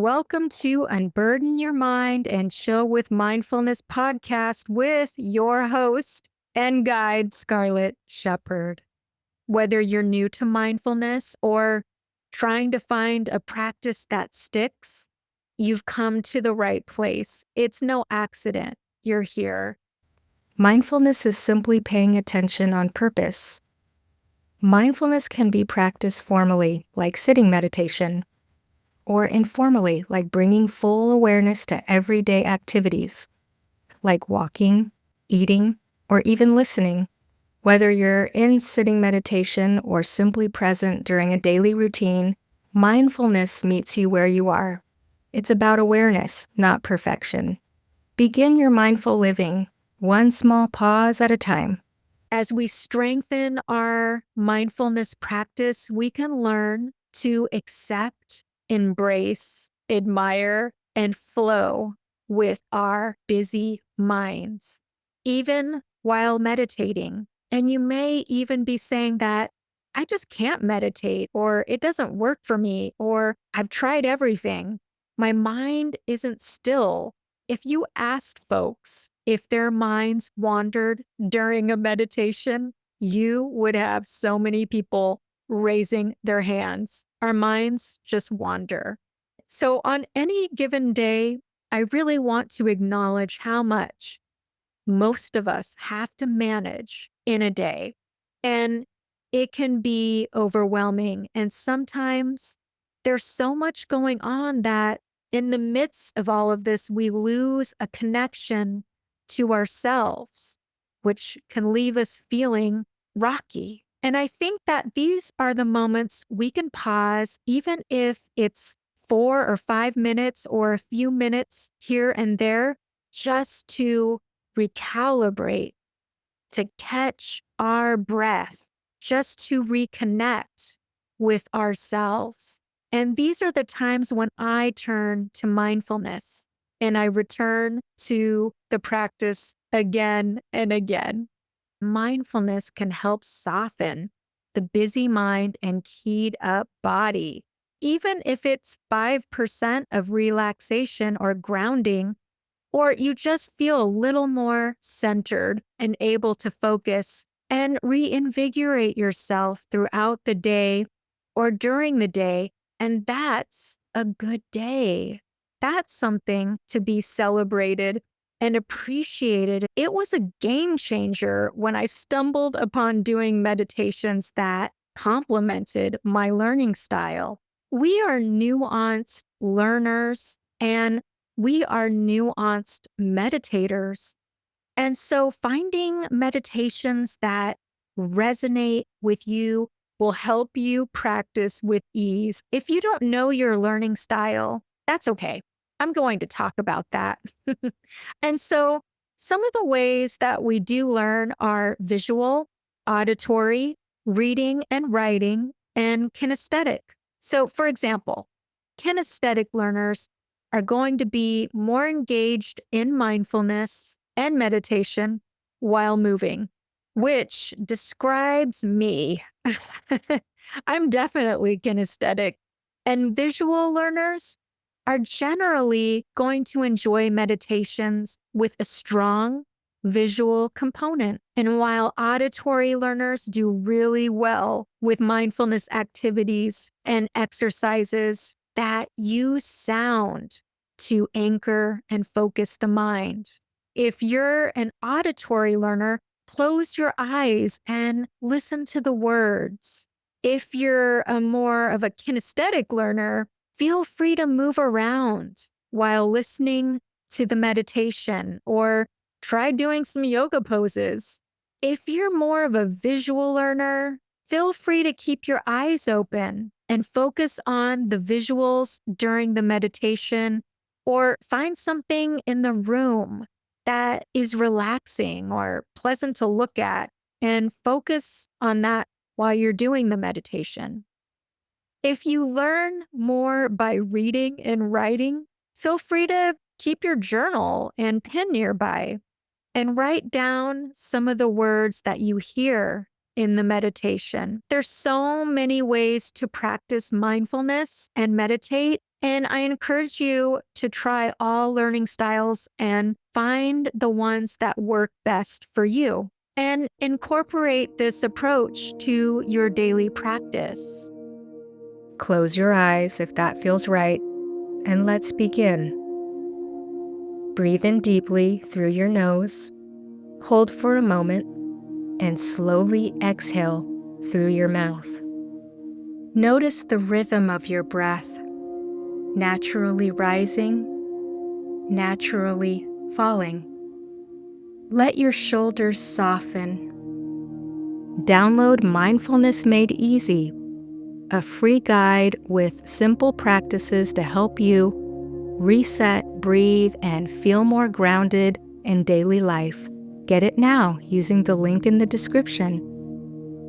Welcome to Unburden Your Mind and Chill with Mindfulness podcast with your host and guide, Scarlett Shepard. Whether you're new to mindfulness or trying to find a practice that sticks, you've come to the right place. It's no accident you're here. Mindfulness is simply paying attention on purpose. Mindfulness can be practiced formally, like sitting meditation, or informally, like bringing full awareness to everyday activities, like walking, eating, or even listening. Whether you're in sitting meditation or simply present during a daily routine, mindfulness meets you where you are. It's about awareness, not perfection. Begin your mindful living, one small pause at a time. As we strengthen our mindfulness practice, we can learn to accept, embrace, admire, and flow with our busy minds, even while meditating. And you may even be saying that, I just can't meditate, or it doesn't work for me, or I've tried everything. My mind isn't still. If you asked folks if their minds wandered during a meditation, you would have so many people raising their hands. Our minds just wander. So, on any given day, I really want to acknowledge how much most of us have to manage in a day. And it can be overwhelming. And sometimes there's so much going on that in the midst of all of this, we lose a connection to ourselves, which can leave us feeling rocky. And I think that these are the moments we can pause, even if it's 4 or 5 minutes or a few minutes here and there, just to recalibrate, to catch our breath, just to reconnect with ourselves. And these are the times when I turn to mindfulness and I return to the practice again and again. Mindfulness can help soften the busy mind and keyed up body. Even if it's 5% of relaxation or grounding, or you just feel a little more centered and able to focus and reinvigorate yourself throughout the day or during the day. And that's a good day. That's something to be celebrated and appreciated. It was a game changer when I stumbled upon doing meditations that complemented my learning style. We are nuanced learners and we are nuanced meditators. And so finding meditations that resonate with you will help you practice with ease. If you don't know your learning style, that's okay. I'm going to talk about that. And so some of the ways that we do learn are visual, auditory, reading and writing, and kinesthetic. So, for example, kinesthetic learners are going to be more engaged in mindfulness and meditation while moving, which describes me. I'm definitely kinesthetic. And visual learners are generally going to enjoy meditations with a strong visual component. And while auditory learners do really well with mindfulness activities and exercises that use sound to anchor and focus the mind. If you're an auditory learner, close your eyes and listen to the words. If you're a more of a kinesthetic learner, feel free to move around while listening to the meditation or try doing some yoga poses. If you're more of a visual learner, feel free to keep your eyes open and focus on the visuals during the meditation, or find something in the room that is relaxing or pleasant to look at and focus on that while you're doing the meditation. If you learn more by reading and writing, feel free to keep your journal and pen nearby and write down some of the words that you hear in the meditation. There's so many ways to practice mindfulness and meditate, And I encourage you to try all learning styles and find the ones that work best for you. And incorporate this approach to your daily practice. Close your eyes if that feels right, and let's begin. Breathe in deeply through your nose, hold for a moment, and slowly exhale through your mouth. Notice the rhythm of your breath, naturally rising, naturally falling. Let your shoulders soften. Download Mindfulness Made Easy, a free guide with simple practices to help you reset, breathe, and feel more grounded in daily life. Get it now using the link in the description.